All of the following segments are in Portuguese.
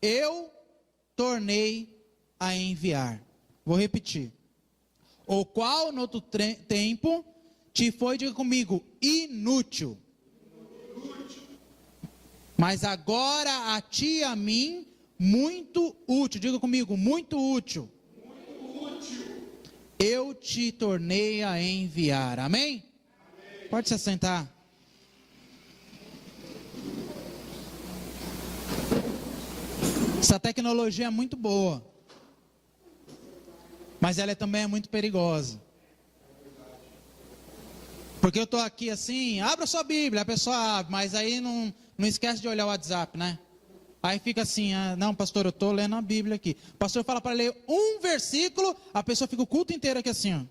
eu tornei a enviar. Vou repetir. O qual no outro tempo te foi, diga comigo, inútil. Mas agora a ti e a mim, muito útil. Diga comigo, muito útil. Eu te tornei a enviar. Amém? Pode se assentar. Essa tecnologia é muito boa, mas ela também é muito perigosa. Porque eu estou aqui assim, abra sua Bíblia, a pessoa abre, mas aí não esquece de olhar o WhatsApp, né? Aí fica assim, não pastor, eu estou lendo a Bíblia aqui. O pastor fala para ler um versículo, a pessoa fica o culto inteiro aqui assim, ó.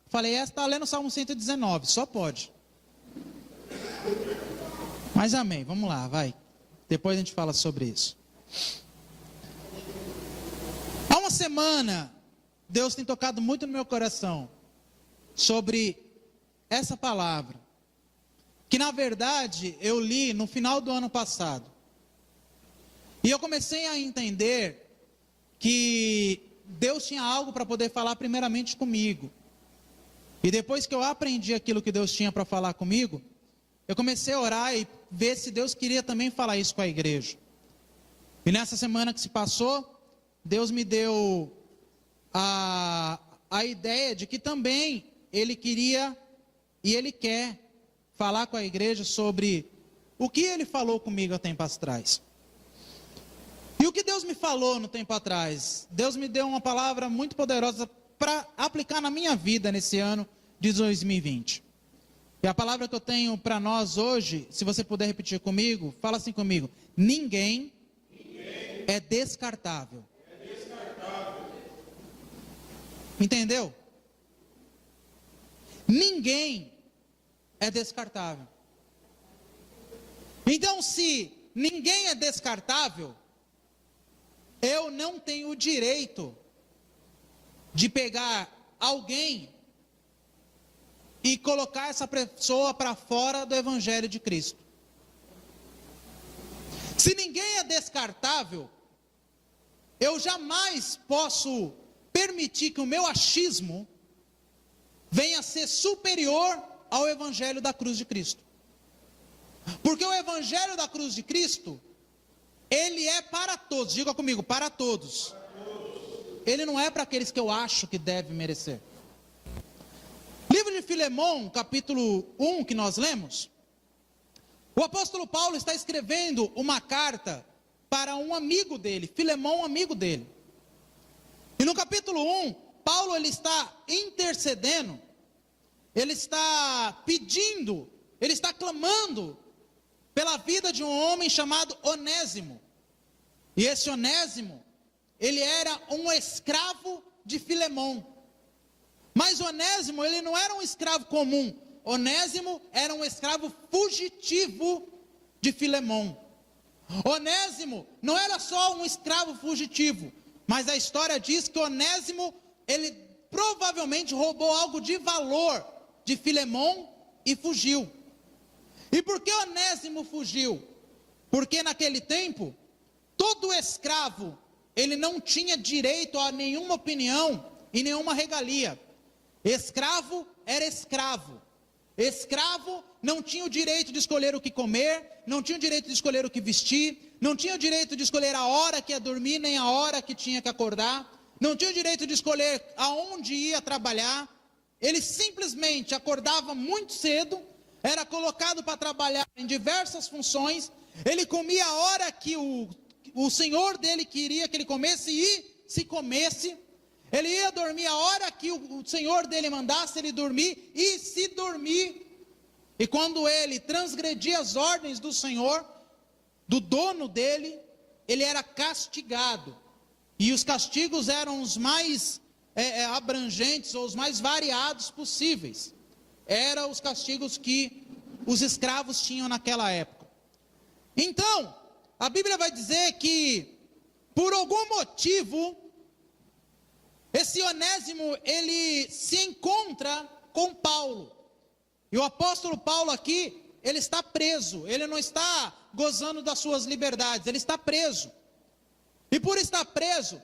Falei, essa está lendo o Salmo 119, só pode. Mas amém, vamos lá, vai. Depois a gente fala sobre isso. Há uma semana, Deus tem tocado muito no meu coração sobre essa palavra, que na verdade eu li no final do ano passado. E eu comecei a entender que Deus tinha algo para poder falar primeiramente comigo. E depois que eu aprendi aquilo que Deus tinha para falar comigo, eu comecei a orar e ver se Deus queria também falar isso com a igreja. E nessa semana que se passou, Deus me deu a ideia de que também Ele queria e Ele quer falar com a igreja sobre o que Ele falou comigo há tempo atrás. E o que Deus me falou no tempo atrás? Deus me deu uma palavra muito poderosa para aplicar na minha vida nesse ano de 2020. E a palavra que eu tenho para nós hoje, se você puder repetir comigo, fala assim comigo: ninguém é descartável. Entendeu? Ninguém é descartável. Então, se ninguém é descartável, eu não tenho o direito de pegar alguém e colocar essa pessoa para fora do Evangelho de Cristo. Se ninguém é descartável, eu jamais posso permitir que o meu achismo venha a ser superior ao Evangelho da cruz de Cristo. Porque o Evangelho da cruz de Cristo, ele é para todos. Diga comigo, para todos. Ele não é para aqueles que eu acho que devem merecer. Livro de Filemão, capítulo 1, que nós lemos, o apóstolo Paulo está escrevendo uma carta para um amigo dele, Filemão, um amigo dele. E no capítulo 1, Paulo ele está intercedendo, ele está pedindo, ele está clamando pela vida de um homem chamado Onésimo. E esse Onésimo, ele era um escravo de Filemão. Mas Onésimo, ele não era um escravo comum. Onésimo era um escravo fugitivo de Filemão. Onésimo não era só um escravo fugitivo, mas a história diz que Onésimo, ele provavelmente roubou algo de valor de Filemão e fugiu. E por que Onésimo fugiu? Porque naquele tempo, todo escravo, ele não tinha direito a nenhuma opinião e nenhuma regalia. Escravo era escravo. Escravo não tinha o direito de escolher o que comer, não tinha o direito de escolher o que vestir, não tinha o direito de escolher a hora que ia dormir, nem a hora que tinha que acordar, não tinha o direito de escolher aonde ia trabalhar. Ele simplesmente acordava muito cedo, era colocado para trabalhar em diversas funções, ele comia a hora que o senhor dele queria que ele comesse, e se comesse, ele ia dormir a hora que o senhor dele mandasse ele dormir, e se dormir. E quando ele transgredia as ordens do senhor, do dono dele, ele era castigado. E os castigos eram os mais abrangentes, ou os mais variados possíveis. Eram os castigos que os escravos tinham naquela época. Então, a Bíblia vai dizer que, por algum motivo, esse Onésimo, ele se encontra com Paulo. E o apóstolo Paulo aqui, ele está preso. Ele não está gozando das suas liberdades, ele está preso. E por estar preso,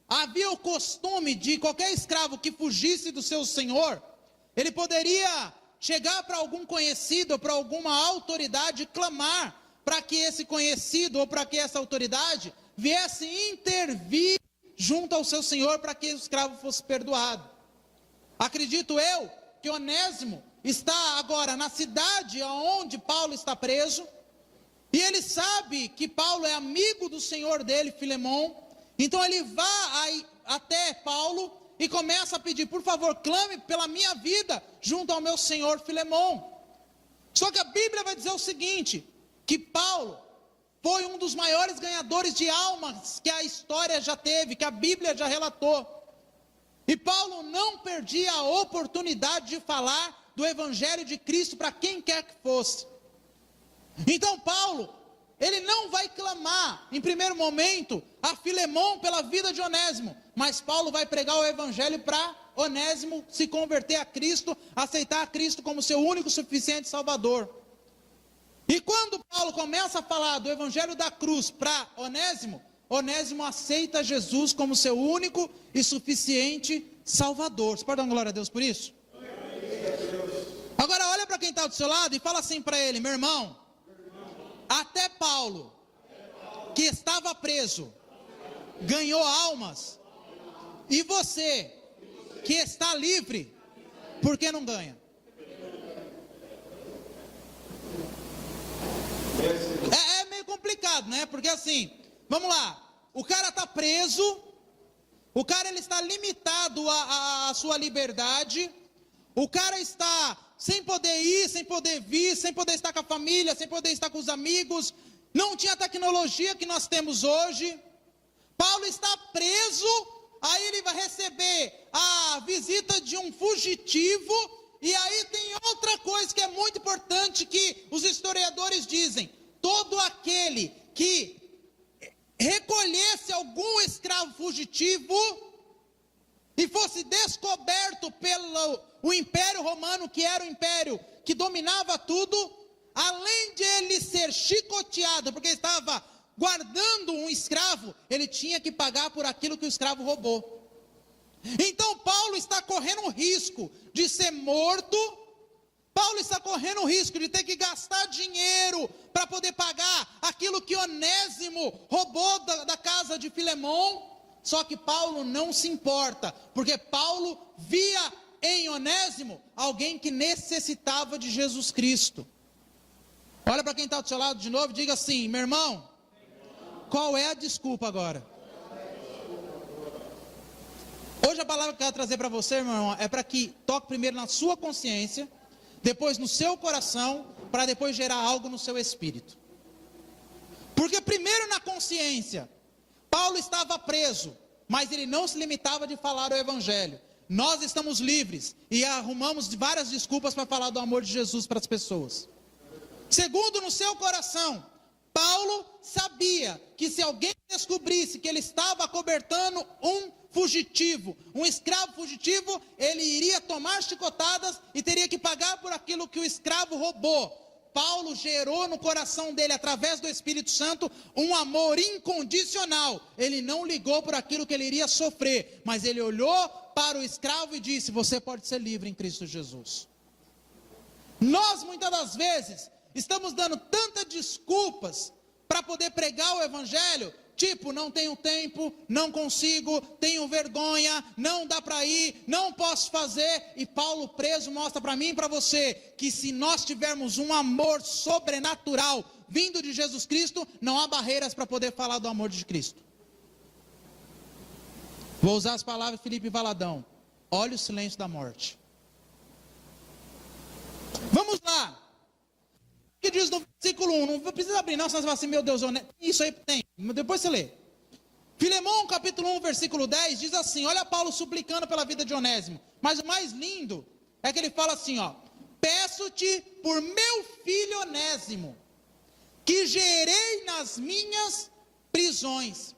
havia o costume de qualquer escravo que fugisse do seu senhor, ele poderia chegar para algum conhecido, ou para alguma autoridade, e clamar para que esse conhecido, ou para que essa autoridade, viesse intervir junto ao seu senhor, para que o escravo fosse perdoado. Acredito eu que Onésimo está agora na cidade onde Paulo está preso, e ele sabe que Paulo é amigo do senhor dele, Filemon. Então ele vai até Paulo e começa a pedir: por favor, clame pela minha vida junto ao meu senhor Filemon. Só que a Bíblia vai dizer o seguinte, que Paulo foi um dos maiores ganhadores de almas que a história já teve, que a Bíblia já relatou. E Paulo não perdia a oportunidade de falar do Evangelho de Cristo para quem quer que fosse. Então Paulo, ele não vai clamar, em primeiro momento, a Filemon pela vida de Onésimo, mas Paulo vai pregar o Evangelho para Onésimo se converter a Cristo, aceitar a Cristo como seu único e suficiente Salvador. E quando Paulo começa a falar do Evangelho da cruz para Onésimo, Onésimo aceita Jesus como seu único e suficiente Salvador. Você pode dar uma glória a Deus por isso? Agora olha para quem está do seu lado e fala assim para ele: meu irmão, até Paulo, que estava preso, ganhou almas, e você, que está livre, por que não ganha? É meio complicado, né? Porque assim, vamos lá, o cara está preso, o cara ele está limitado à sua liberdade, o cara está sem poder ir, sem poder vir, sem poder estar com a família, sem poder estar com os amigos, não tinha a tecnologia que nós temos hoje. Paulo está preso, aí ele vai receber a visita de um fugitivo, e aí tem outra coisa que é muito importante que os historiadores dizem: todo aquele que recolhesse algum escravo fugitivo e fosse descoberto pelo o Império Romano, que era o império que dominava tudo, além de ele ser chicoteado, porque estava guardando um escravo, ele tinha que pagar por aquilo que o escravo roubou. Então Paulo está correndo o risco de ser morto, Paulo está correndo o risco de ter que gastar dinheiro para poder pagar aquilo que Onésimo roubou da casa de Filemon. Só que Paulo não se importa, porque Paulo via em Onésimo alguém que necessitava de Jesus Cristo. Olha para quem está do seu lado de novo e diga assim: meu irmão, qual é a desculpa agora? Hoje a palavra que eu quero trazer para você, meu irmão, é para que toque primeiro na sua consciência, depois no seu coração, para depois gerar algo no seu espírito. Porque primeiro na consciência, Paulo estava preso, mas ele não se limitava de falar o Evangelho. Nós estamos livres e arrumamos várias desculpas para falar do amor de Jesus para as pessoas. Segundo, no seu coração, Paulo sabia que se alguém descobrisse que ele estava acobertando um fugitivo, um escravo fugitivo, ele iria tomar chicotadas e teria que pagar por aquilo que o escravo roubou. Paulo gerou no coração dele, através do Espírito Santo, um amor incondicional. Ele não ligou por aquilo que ele iria sofrer, mas ele olhou para o escravo e disse: você pode ser livre em Cristo Jesus. Nós muitas das vezes estamos dando tantas desculpas para poder pregar o Evangelho, tipo: não tenho tempo, não consigo, tenho vergonha, não dá para ir, não posso fazer. E Paulo preso mostra para mim e para você que se nós tivermos um amor sobrenatural vindo de Jesus Cristo, não há barreiras para poder falar do amor de Cristo. Vou usar as palavras de Felipe Valadão: olha o silêncio da morte. Vamos lá. O que diz no versículo 1? Não precisa abrir não, senão você vai assim: meu Deus, isso aí tem. Depois você lê. Filemão, capítulo 1, versículo 10, diz assim: olha Paulo suplicando pela vida de Onésimo. Mas o mais lindo é que ele fala assim, ó: peço-te por meu filho Onésimo, que gerei nas minhas prisões.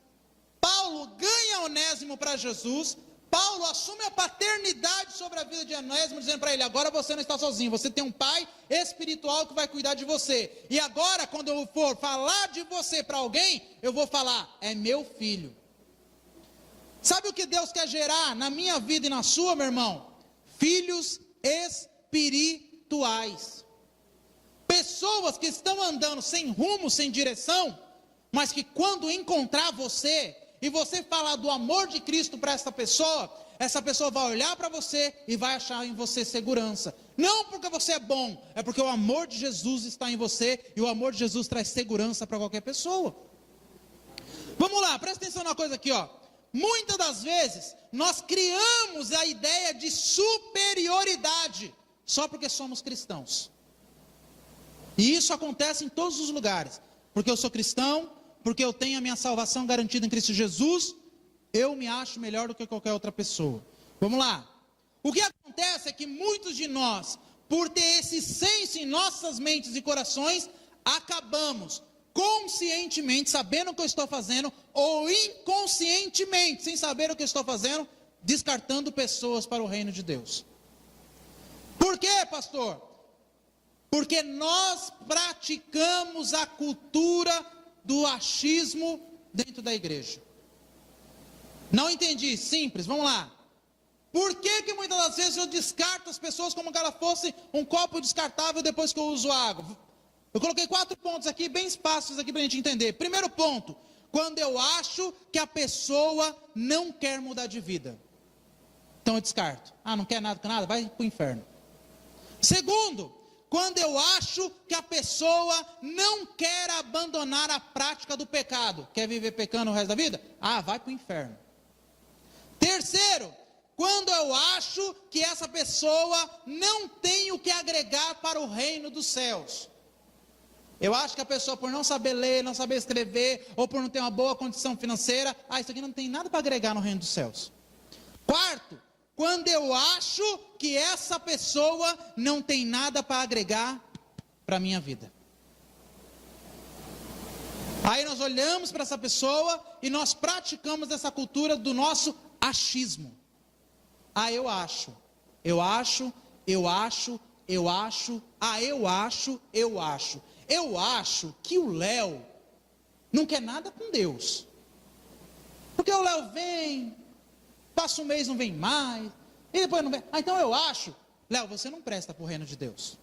Paulo ganha Onésimo para Jesus. Paulo assume a paternidade sobre a vida de Onésimo, dizendo para ele: agora você não está sozinho, você tem um pai espiritual que vai cuidar de você. E agora, quando eu for falar de você para alguém, eu vou falar: é meu filho. Sabe o que Deus quer gerar na minha vida e na sua, meu irmão? Filhos espirituais. Pessoas que estão andando sem rumo, sem direção, mas que quando encontrar você, e você falar do amor de Cristo para essa pessoa vai olhar para você e vai achar em você segurança. Não porque você é bom, é porque o amor de Jesus está em você, e o amor de Jesus traz segurança para qualquer pessoa. Vamos lá, presta atenção numa coisa aqui, ó. Muitas das vezes, nós criamos a ideia de superioridade, só porque somos cristãos. E isso acontece em todos os lugares. Porque eu sou cristão, porque eu tenho a minha salvação garantida em Cristo Jesus, eu me acho melhor do que qualquer outra pessoa. Vamos lá. O que acontece é que muitos de nós, por ter esse senso em nossas mentes e corações, acabamos conscientemente, sabendo o que eu estou fazendo, ou inconscientemente, sem saber o que eu estou fazendo, descartando pessoas para o reino de Deus. Por quê, pastor? Porque nós praticamos a cultura do achismo dentro da igreja. Não entendi, simples, vamos lá. Por que muitas das vezes eu descarto as pessoas como se ela fosse um copo descartável depois que eu uso água? Eu coloquei 4 pontos aqui, bem espaços aqui para a gente entender. Primeiro ponto, quando eu acho que a pessoa não quer mudar de vida. Então eu descarto. Ah, não quer nada com nada? Vai para o inferno. Segundo, quando eu acho que a pessoa não quer abandonar a prática do pecado. Quer viver pecando o resto da vida? Ah, vai para o inferno. Terceiro, quando eu acho que essa pessoa não tem o que agregar para o reino dos céus. Eu acho que a pessoa, por não saber ler, não saber escrever, ou por não ter uma boa condição financeira, isso aqui não tem nada para agregar no reino dos céus. Quarto, quando eu acho que essa pessoa não tem nada para agregar para a minha vida. Aí nós olhamos para essa pessoa e nós praticamos essa cultura do nosso achismo. Eu acho, eu acho que o Léo não quer nada com Deus. Porque o Léo vem, passa um mês, não vem mais, e depois não vem. Então eu acho, Léo, você não presta para o reino de Deus.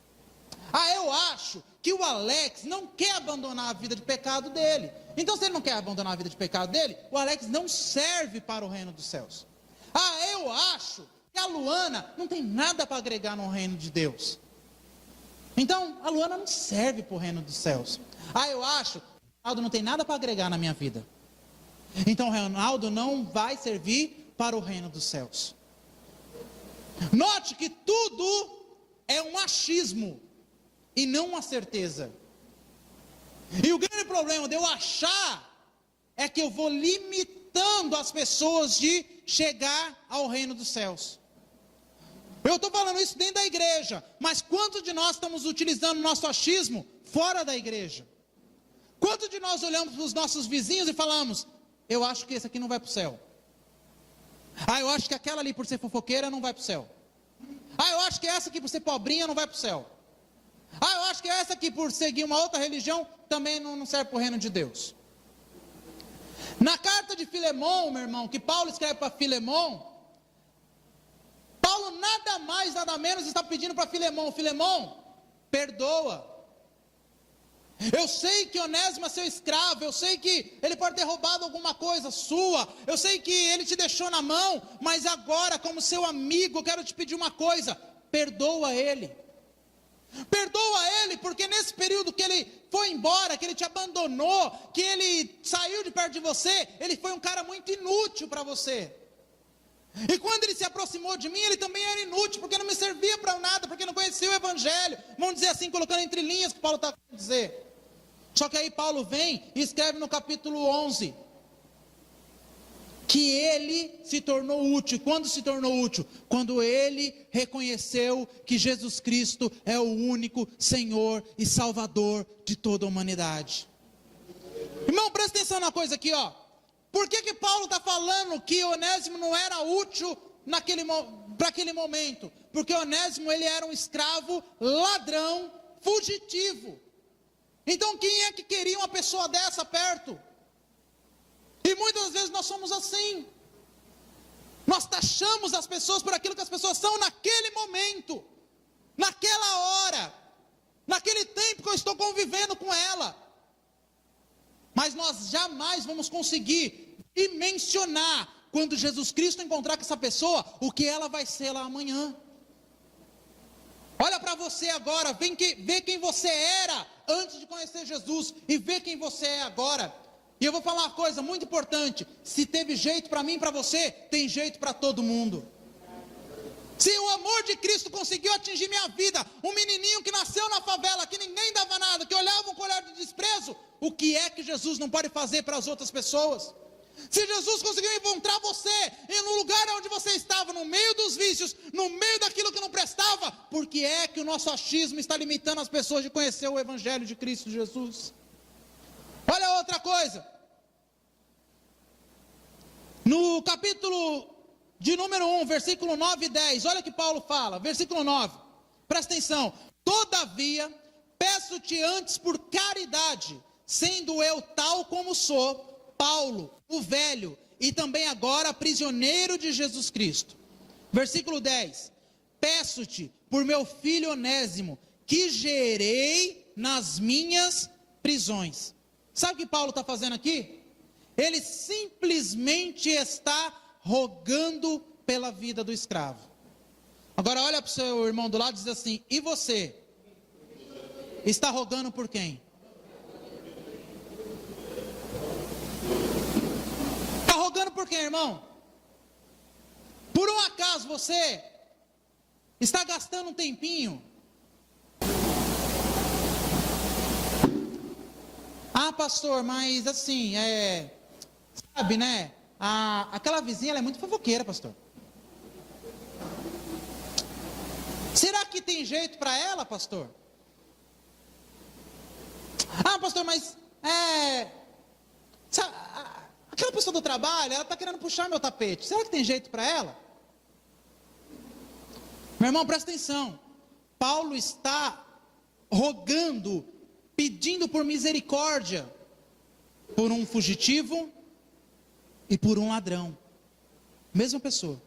Eu acho que o Alex não quer abandonar a vida de pecado dele. Então se ele não quer abandonar a vida de pecado dele, o Alex não serve para o reino dos céus. Eu acho que a Luana não tem nada para agregar no reino de Deus. Então, a Luana não serve para o reino dos céus. Eu acho que o Ronaldo não tem nada para agregar na minha vida. Então, o Ronaldo não vai servir para o reino dos céus. Note que tudo é um achismo e não uma certeza. E o grande problema de eu achar é que eu vou limitando as pessoas de chegar ao reino dos céus. Eu estou falando isso dentro da igreja, mas quantos de nós estamos utilizando o nosso achismo fora da igreja? Quantos de nós olhamos para os nossos vizinhos e falamos: eu acho que esse aqui não vai para o céu. Eu acho que aquela ali por ser fofoqueira não vai para o céu. Eu acho que essa aqui por ser pobrinha não vai para o céu. Eu acho que essa aqui por seguir uma outra religião também não serve para o reino de Deus. Na carta de Filemão, meu irmão, que Paulo escreve para Filemão, Paulo nada mais, nada menos está pedindo para Filemão: Filemão, perdoa. Eu sei que Onésimo é seu escravo, eu sei que ele pode ter roubado alguma coisa sua, eu sei que ele te deixou na mão, mas agora, como seu amigo, eu quero te pedir uma coisa: perdoa ele. Perdoa ele, porque nesse período que ele foi embora, que ele te abandonou, que ele saiu de perto de você, ele foi um cara muito inútil para você. E quando ele se aproximou de mim, ele também era inútil, porque não me servia para nada, porque não conhecia o evangelho. Vamos dizer assim, colocando entre linhas o que Paulo está querendo dizer. Só que aí Paulo vem e escreve no capítulo 11, que ele se tornou útil. Quando se tornou útil? Quando ele reconheceu que Jesus Cristo é o único Senhor e Salvador de toda a humanidade. Irmão, presta atenção na coisa aqui, ó. Por que Paulo está falando que Onésimo não era útil para aquele momento? Porque Onésimo, ele era um escravo, ladrão, fugitivo. Então quem é que queria uma pessoa dessa perto? E muitas vezes nós somos assim. Nós taxamos as pessoas por aquilo que as pessoas são naquele momento, naquela hora, naquele tempo que eu estou convivendo com ela. Mas nós jamais vamos conseguir dimensionar, quando Jesus Cristo encontrar com essa pessoa, o que ela vai ser lá amanhã. Olha para você agora, vê quem você era antes de conhecer Jesus e vê quem você é agora. E eu vou falar uma coisa muito importante: se teve jeito para mim e para você, tem jeito para todo mundo. Se o amor de Cristo conseguiu atingir minha vida, um menininho que nasceu na favela, que ninguém dava nada, que olhava com um olhar de desprezo, o que é que Jesus não pode fazer para as outras pessoas? Se Jesus conseguiu encontrar você em um lugar onde você estava, no meio dos vícios, no meio daquilo que não prestava, por que é que o nosso achismo está limitando as pessoas de conhecer o Evangelho de Cristo Jesus? Olha outra coisa. No capítulo de número 1, versículo 9 e 10, olha o que Paulo fala, versículo 9, presta atenção: todavia, peço-te antes por caridade, sendo eu tal como sou, Paulo, o velho, e também agora prisioneiro de Jesus Cristo. Versículo 10, peço-te por meu filho Onésimo, que gerei nas minhas prisões. Sabe o que Paulo está fazendo aqui? Ele simplesmente está rogando pela vida do escravo. Agora olha para o seu irmão do lado e diz assim: e você? Está rogando por quem? Está rogando por quem, irmão? Por um acaso você está gastando um tempinho? Ah, pastor, mas assim, sabe, né? Aquela vizinha, ela é muito fofoqueira, pastor. Será que tem jeito para ela, pastor? Ah, pastor, mas sabe, aquela pessoa do trabalho, ela está querendo puxar meu tapete. Será que tem jeito para ela? Meu irmão, presta atenção. Paulo está rogando, pedindo por misericórdia por um fugitivo e por um ladrão. Mesma pessoa.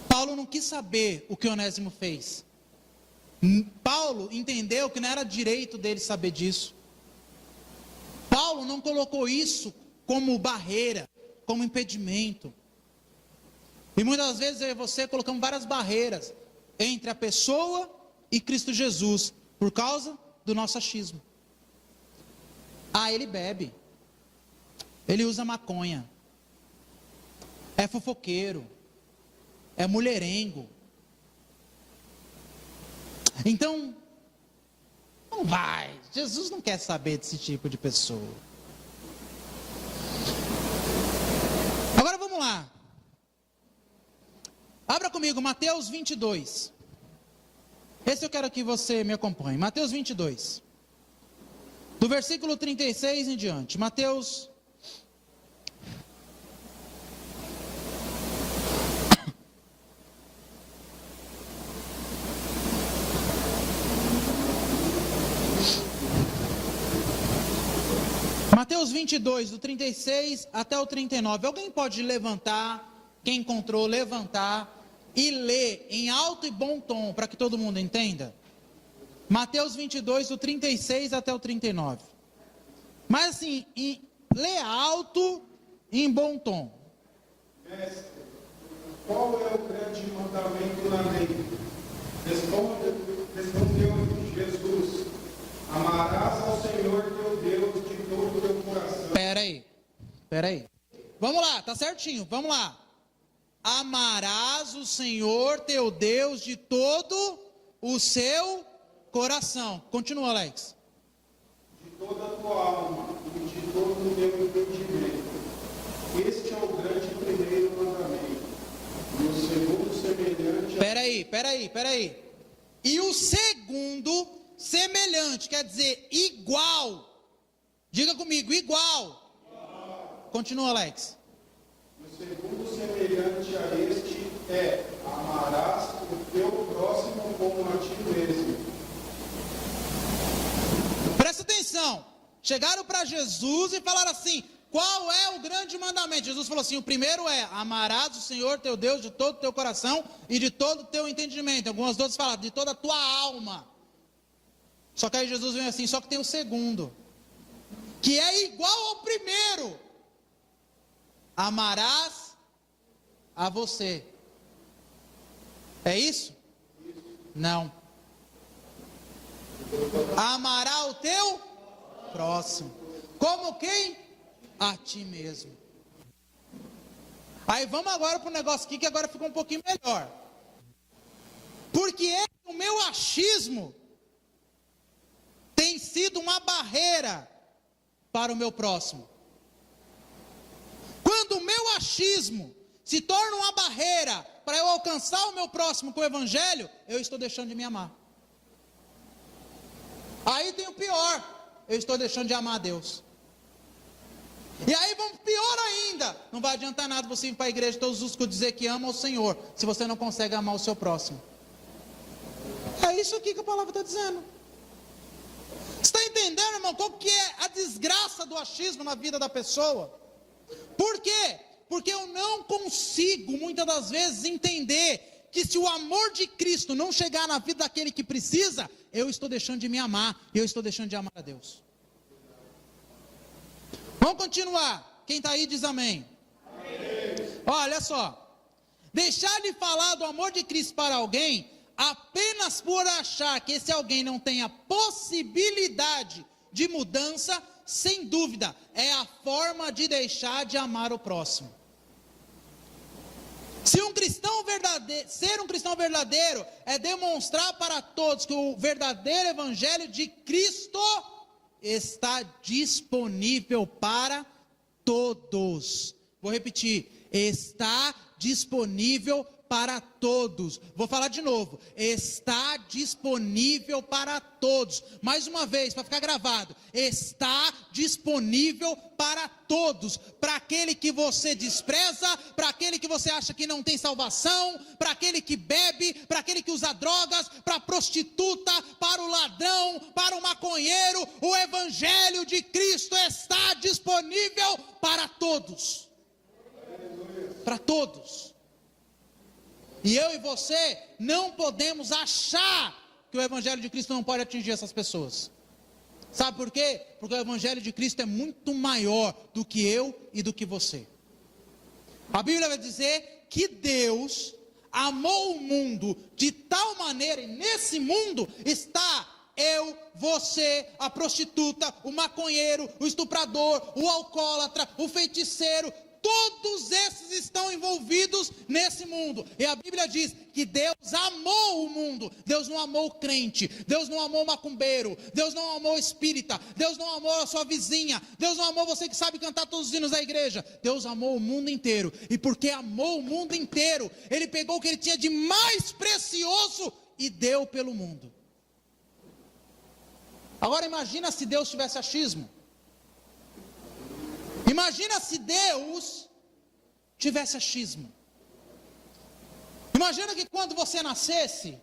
Paulo não quis saber o que Onésimo fez. Paulo entendeu que não era direito dele saber disso. Paulo não colocou isso como barreira, como impedimento. E muitas vezes eu e você colocamos várias barreiras entre a pessoa e Cristo Jesus, por causa do nosso achismo. Ah, ele bebe, ele usa maconha, é fofoqueiro, é mulherengo. Então, não vai, Jesus não quer saber desse tipo de pessoa. Agora vamos lá. Abra comigo Mateus 22. Esse eu quero que você me acompanhe. Mateus 22. Do versículo 36 em diante. Mateus. Mateus 22, do 36 até o 39. Alguém pode levantar, quem encontrou, levantar e ler em alto e bom tom, para que todo mundo entenda? Mateus 22, do 36 até o 39. Mas assim, lê alto e em bom tom. Mestre, qual é o grande mandamento na lei? Respondeu Jesus: amarás ao Senhor teu Deus de todo o teu coração. Pera aí. Vamos lá, tá certinho, vamos lá. Amarás o Senhor teu Deus de todo o seu coração. Continua, Alex. De toda a tua alma e de todo o teu entendimento. Este é o grande primeiro mandamento. E o segundo semelhante a... Pera aí. E o segundo semelhante, quer dizer igual. Diga comigo, igual. Continua, Alex. O segundo semelhante a este é: amarás o teu próximo como a ti mesmo. Presta atenção. Chegaram para Jesus e falaram assim: qual é o grande mandamento? Jesus falou assim: o primeiro é: amarás o Senhor teu Deus de todo o teu coração e de todo o teu entendimento. Algumas outras falam: de toda a tua alma. Só que aí Jesus vem assim: só que tem o segundo, que é igual ao primeiro: amarás a você. É isso? Não. Amará o teu próximo. Como quem? A ti mesmo. Aí vamos agora para o negócio aqui que agora ficou um pouquinho melhor. Porque o meu achismo tem sido uma barreira para o meu próximo. Quando o meu achismo se torna uma barreira para eu alcançar o meu próximo com o evangelho, eu estou deixando de me amar. Aí tem o pior: eu estou deixando de amar a Deus. E aí vamos pior ainda: não vai adiantar nada você ir para a igreja todos os cultos dizer que ama o Senhor, se você não consegue amar o seu próximo. É isso aqui que a palavra está dizendo. Você está entendendo, irmão, qual que é a desgraça do achismo na vida da pessoa? Por quê? Porque eu não consigo, muitas das vezes, entender que se o amor de Cristo não chegar na vida daquele que precisa, eu estou deixando de me amar, eu estou deixando de amar a Deus. Vamos continuar. Quem está aí diz amém. Amém. Olha só. Deixar de falar do amor de Cristo para alguém apenas por achar que esse alguém não tem a possibilidade de mudança, sem dúvida, é a forma de deixar de amar o próximo. Ser um cristão verdadeiro é demonstrar para todos que o verdadeiro evangelho de Cristo está disponível para todos. Vou repetir: está disponível para todos. Vou falar de novo: está disponível para todos. Mais uma vez, para ficar gravado: está disponível para todos. Para aquele que você despreza, para aquele que você acha que não tem salvação, para aquele que bebe, para aquele que usa drogas, para a prostituta, para o ladrão, para o maconheiro, o evangelho de Cristo está disponível para todos. Para todos. E eu e você não podemos achar que o evangelho de Cristo não pode atingir essas pessoas. Sabe por quê? Porque o evangelho de Cristo é muito maior do que eu e do que você. A Bíblia vai dizer que Deus amou o mundo de tal maneira, e nesse mundo está eu, você, a prostituta, o maconheiro, o estuprador, o alcoólatra, o feiticeiro. Todos esses estão envolvidos nesse mundo. E a Bíblia diz que Deus amou o mundo. Deus não amou o crente. Deus não amou o macumbeiro. Deus não amou o espírita. Deus não amou a sua vizinha. Deus não amou você que sabe cantar todos os hinos da igreja. Deus amou o mundo inteiro. E porque amou o mundo inteiro, Ele pegou o que Ele tinha de mais precioso e deu pelo mundo. Agora imagina se Deus tivesse achismo. Imagina se Deus tivesse achismo. Imagina que quando você nascesse,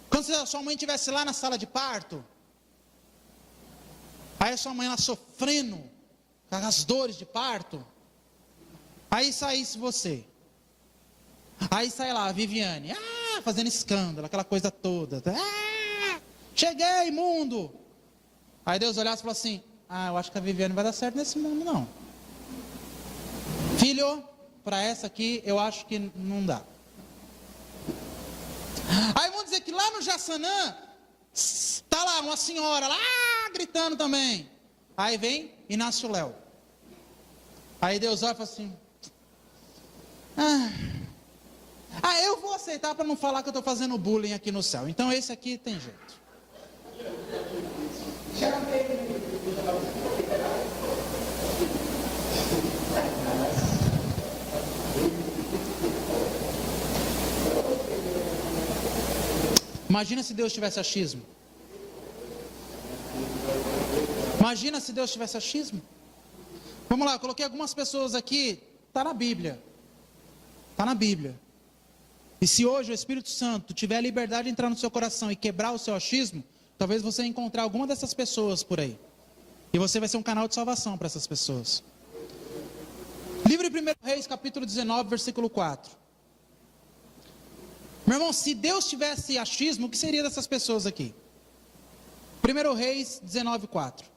quando a sua mãe estivesse lá na sala de parto, aí a sua mãe lá sofrendo com as dores de parto, aí saísse você, aí sai lá a Viviane, fazendo escândalo, aquela coisa toda, cheguei mundo, aí Deus olhasse e falou assim: eu acho que a Viviane não vai dar certo nesse mundo não. Filho, para essa aqui eu acho que não dá. Aí vamos dizer que lá no Jaçanã está lá uma senhora lá gritando também. Aí vem e nasce o Léo. Aí Deus olha e fala assim: eu vou aceitar para não falar que eu estou fazendo bullying aqui no céu. Então esse aqui tem jeito. Imagina se Deus tivesse achismo. Imagina se Deus tivesse achismo. Vamos lá, eu coloquei algumas pessoas aqui, está na Bíblia. Está na Bíblia. E se hoje o Espírito Santo tiver a liberdade de entrar no seu coração e quebrar o seu achismo, talvez você encontrar alguma dessas pessoas por aí. E você vai ser um canal de salvação para essas pessoas. Livro de 1 Reis, capítulo 19, versículo 4. Meu irmão, se Deus tivesse achismo, o que seria dessas pessoas aqui? 1 Reis 19, 4.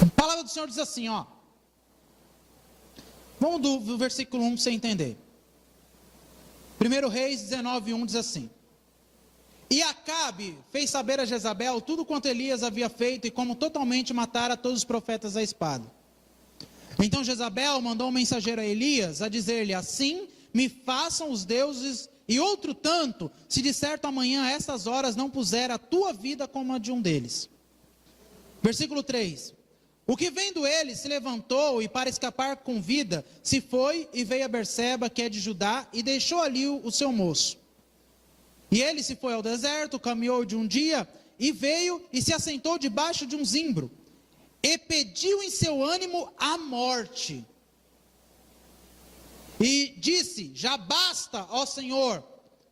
A palavra do Senhor diz assim, ó. Vamos do versículo 1 para você entender. 1 Reis 19, 1 diz assim. E Acabe fez saber a Jezabel tudo quanto Elias havia feito e como totalmente matara todos os profetas à espada. Então Jezabel mandou um mensageiro a Elias a dizer-lhe, assim me façam os deuses e outro tanto, se de certo amanhã a estas horas não puser a tua vida como a de um deles. Versículo 3. O que vendo ele se levantou e para escapar com vida, se foi e veio a Berseba, que é de Judá, e deixou ali o seu moço. E ele se foi ao deserto, caminhou de um dia, e veio e se assentou debaixo de um zimbro, e pediu em seu ânimo a morte. E disse, já basta, ó Senhor,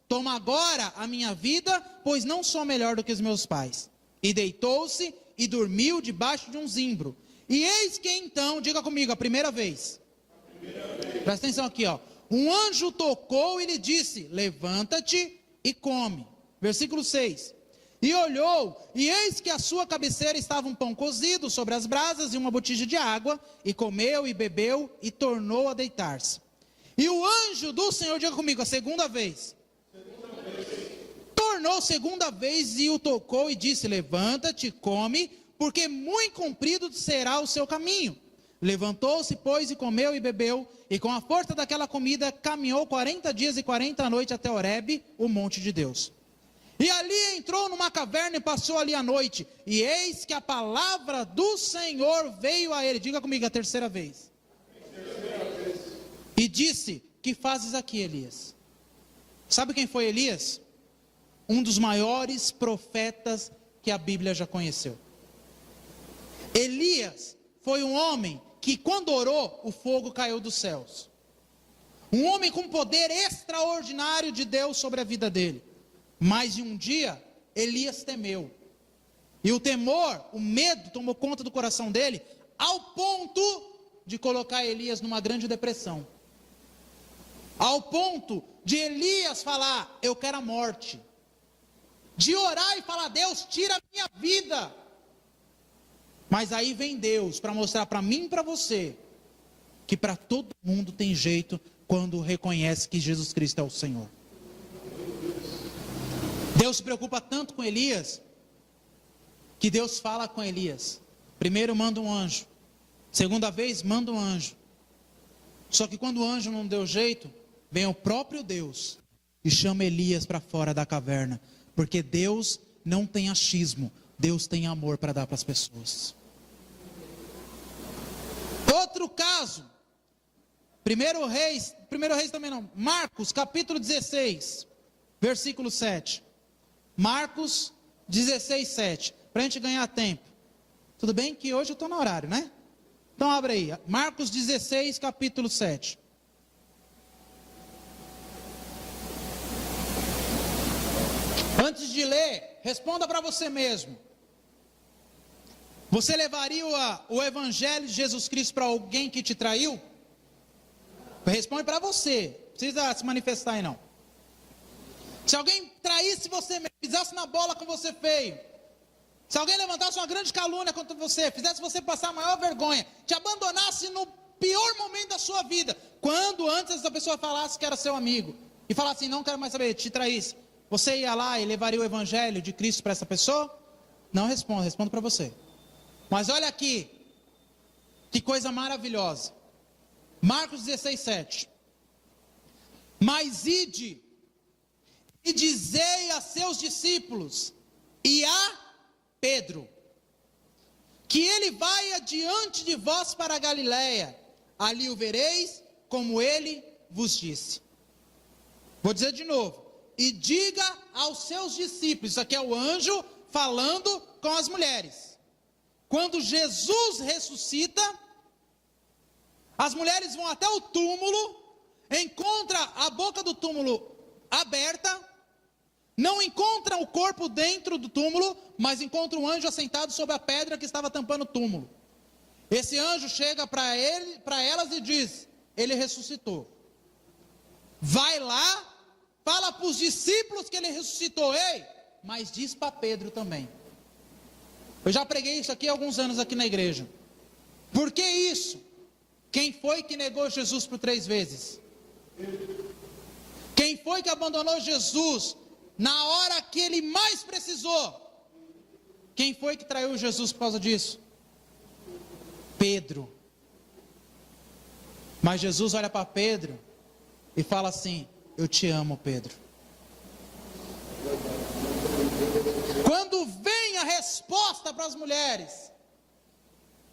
toma agora a minha vida, pois não sou melhor do que os meus pais. E deitou-se e dormiu debaixo de um zimbro. E eis que então, diga comigo, a primeira vez. Presta atenção aqui, ó. Um anjo tocou e lhe disse, levanta-te e come. Versículo 6. E olhou, e eis que à sua cabeceira estava um pão cozido sobre as brasas e uma botija de água, e comeu e bebeu e tornou a deitar-se. E o anjo do Senhor, diga comigo, a segunda vez. Tornou segunda vez e o tocou e disse, levanta-te, come, porque muito comprido será o seu caminho. Levantou-se, pois, e comeu e bebeu, e com a força daquela comida caminhou 40 dias e 40 noites até Horebe, o monte de Deus. E ali entrou numa caverna e passou ali a noite, e eis que a palavra do Senhor veio a ele, diga comigo a terceira vez. E disse, que fazes aqui, Elias? Sabe quem foi Elias? Um dos maiores profetas que a Bíblia já conheceu. Elias foi um homem que quando orou, o fogo caiu dos céus. Um homem com poder extraordinário de Deus sobre a vida dele. Mas em um dia, Elias temeu. E o temor, o medo tomou conta do coração dele, ao ponto de colocar Elias numa grande depressão. Ao ponto de Elias falar, eu quero a morte. De orar e falar, Deus, tira a minha vida. Mas aí vem Deus para mostrar para mim e para você que para todo mundo tem jeito quando reconhece que Jesus Cristo é o Senhor. Deus se preocupa tanto com Elias que Deus fala com Elias. Primeiro manda um anjo, segunda vez manda um anjo. Só que quando o anjo não deu jeito, vem o próprio Deus e chama Elias para fora da caverna, porque Deus não tem achismo. Deus tem amor para dar para as pessoas. Outro caso, 1 Reis também não, Marcos capítulo 16, versículo 7. Marcos 16, 7. Para a gente ganhar tempo. Tudo bem que hoje eu estou no horário, né? Então abre aí, Marcos 16, capítulo 7. Antes de ler, responda para você mesmo. Você levaria o evangelho de Jesus Cristo para alguém que te traiu? Responde para você, não precisa se manifestar aí não. Se alguém traísse você, pisasse na bola com você feio, se alguém levantasse uma grande calúnia contra você, fizesse você passar a maior vergonha, te abandonasse no pior momento da sua vida, quando antes essa pessoa falasse que era seu amigo, e falasse assim, não quero mais saber, te traísse, você ia lá e levaria o evangelho de Cristo para essa pessoa? Não responda, respondo para você. Mas olha aqui, que coisa maravilhosa. Marcos 16, 7. Mas ide, e dizei a seus discípulos, e a Pedro, que ele vai adiante de vós para a Galiléia, ali o vereis, como ele vos disse. Vou dizer de novo. e diga aos seus discípulos, isso aqui é o anjo falando com as mulheres. Quando Jesus ressuscita, as mulheres vão até o túmulo, encontram a boca do túmulo aberta, não encontram o corpo dentro do túmulo, mas encontram um anjo assentado sobre a pedra que estava tampando o túmulo. Esse anjo chega para elas e diz: ele ressuscitou. Vai lá, fala para os discípulos que ele ressuscitou. Ei, mas diz para Pedro também. Eu já preguei isso aqui há alguns anos aqui na igreja. Por que isso? Quem foi que negou Jesus por 3 vezes? Quem foi que abandonou Jesus na hora que ele mais precisou? Quem foi que traiu Jesus por causa disso? Pedro. Mas Jesus olha para Pedro e fala assim: eu te amo, Pedro. Quando vem a resposta para as mulheres,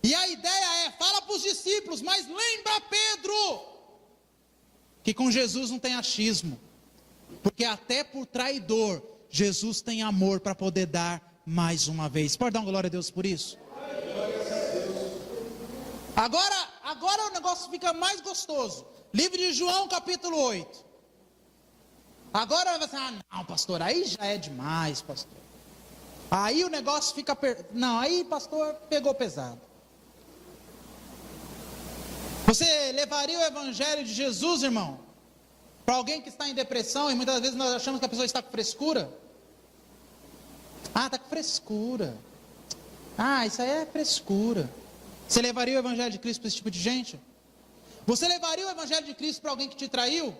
e a ideia é: fala para os discípulos, mas lembra Pedro, que com Jesus não tem achismo, porque até por traidor, Jesus tem amor para poder dar mais uma vez. Pode dar uma glória a Deus por isso? Agora o negócio fica mais gostoso. Livro de João, capítulo 8. Agora vai falar: não, pastor, aí já é demais, pastor. Aí o negócio fica... Não, aí, pastor, pegou pesado. Você levaria o evangelho de Jesus, irmão, para alguém que está em depressão, e muitas vezes nós achamos que a pessoa está com frescura? Ah, está com frescura. Ah, isso aí é frescura. Você levaria o evangelho de Cristo para esse tipo de gente? Você levaria o evangelho de Cristo para alguém que te traiu?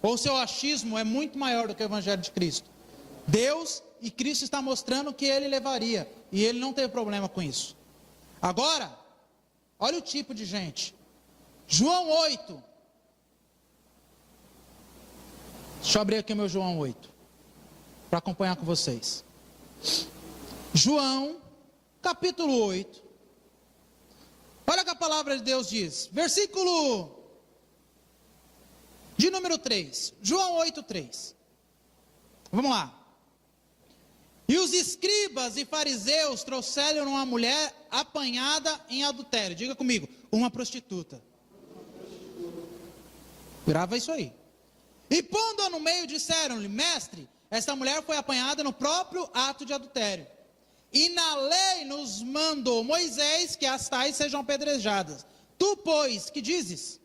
Ou o seu achismo é muito maior do que o evangelho de Cristo? Deus e Cristo está mostrando que ele levaria, e ele não teve problema com isso. Agora, olha o tipo de gente. João 8. Deixa eu abrir aqui o meu João 8, para acompanhar com vocês. João, capítulo 8. Olha o que a palavra de Deus diz. Versículo de número 3. João 8, 3. Vamos lá. E os escribas e fariseus trouxeram uma mulher apanhada em adultério. Diga comigo, uma prostituta. Grava isso aí. E pondo-a no meio, disseram-lhe: mestre, esta mulher foi apanhada no próprio ato de adultério. E na lei nos mandou Moisés que as tais sejam apedrejadas. Tu, pois, que dizes?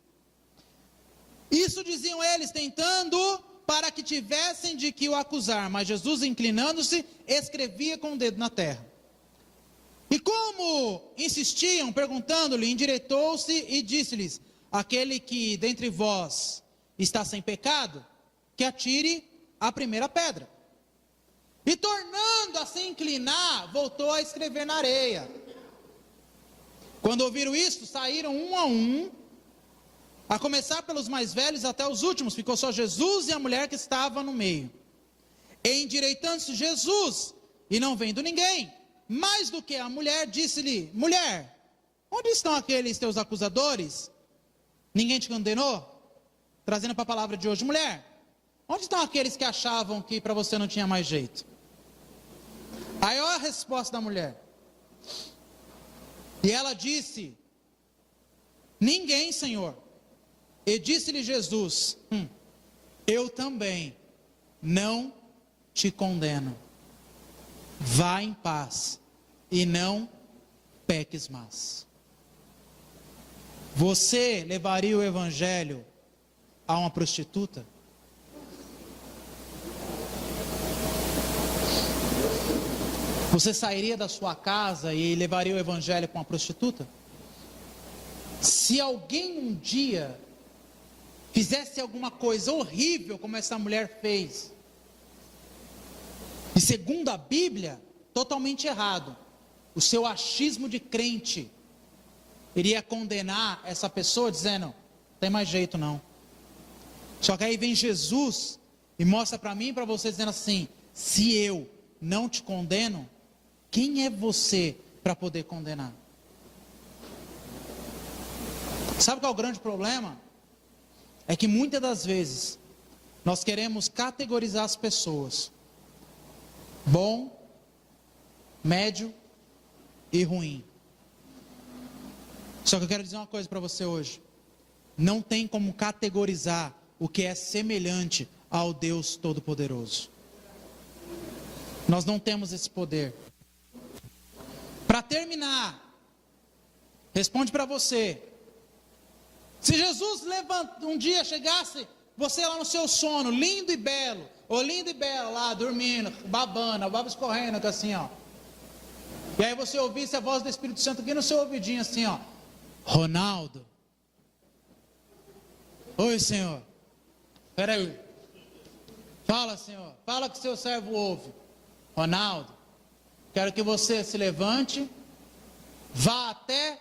Isso diziam eles, tentando para que tivessem de que o acusar. Mas Jesus, inclinando-se, escrevia com o dedo na terra. E como insistiam, perguntando-lhe, endireitou-se e disse-lhes: aquele que dentre vós está sem pecado, que atire a primeira pedra. E tornando a se inclinar, voltou a escrever na areia. Quando ouviram isto, saíram um a um, a começar pelos mais velhos até os últimos. Ficou só Jesus e a mulher que estava no meio. E endireitando-se Jesus, e não vendo ninguém, mais do que a mulher, disse-lhe: mulher, onde estão aqueles teus acusadores? Ninguém te condenou? Trazendo para a palavra de hoje: mulher, onde estão aqueles que achavam que para você não tinha mais jeito? Aí olha a resposta da mulher. E ela disse: ninguém, Senhor. E disse-lhe Jesus: eu também não te condeno. Vá em paz e não peques mais. Você levaria o evangelho a uma prostituta? Você sairia da sua casa e levaria o evangelho para uma prostituta? Se alguém um dia fizesse alguma coisa horrível como essa mulher fez, e segundo a Bíblia, totalmente errado, o seu achismo de crente iria condenar essa pessoa dizendo: não tem mais jeito não. Só que aí vem Jesus e mostra para mim e para você dizendo assim: se eu não te condeno, quem é você para poder condenar? Sabe qual é o grande problema? É que muitas das vezes Nós queremos categorizar as pessoas: bom, médio e ruim. Só que eu quero dizer uma coisa para você hoje: não tem como categorizar o que é semelhante ao Deus Todo-Poderoso. Nós não temos esse poder. Para terminar, responde para você: se Jesus um dia chegasse, você lá no seu sono, lindo e belo, ou lindo e belo lá, dormindo, babando, a baba escorrendo, assim, ó. E aí você ouvisse a voz do Espírito Santo aqui no seu ouvidinho, assim, ó: Ronaldo. Oi, Senhor. Espera aí. Fala, Senhor. Fala que seu servo ouve. Ronaldo, quero que você se levante, vá até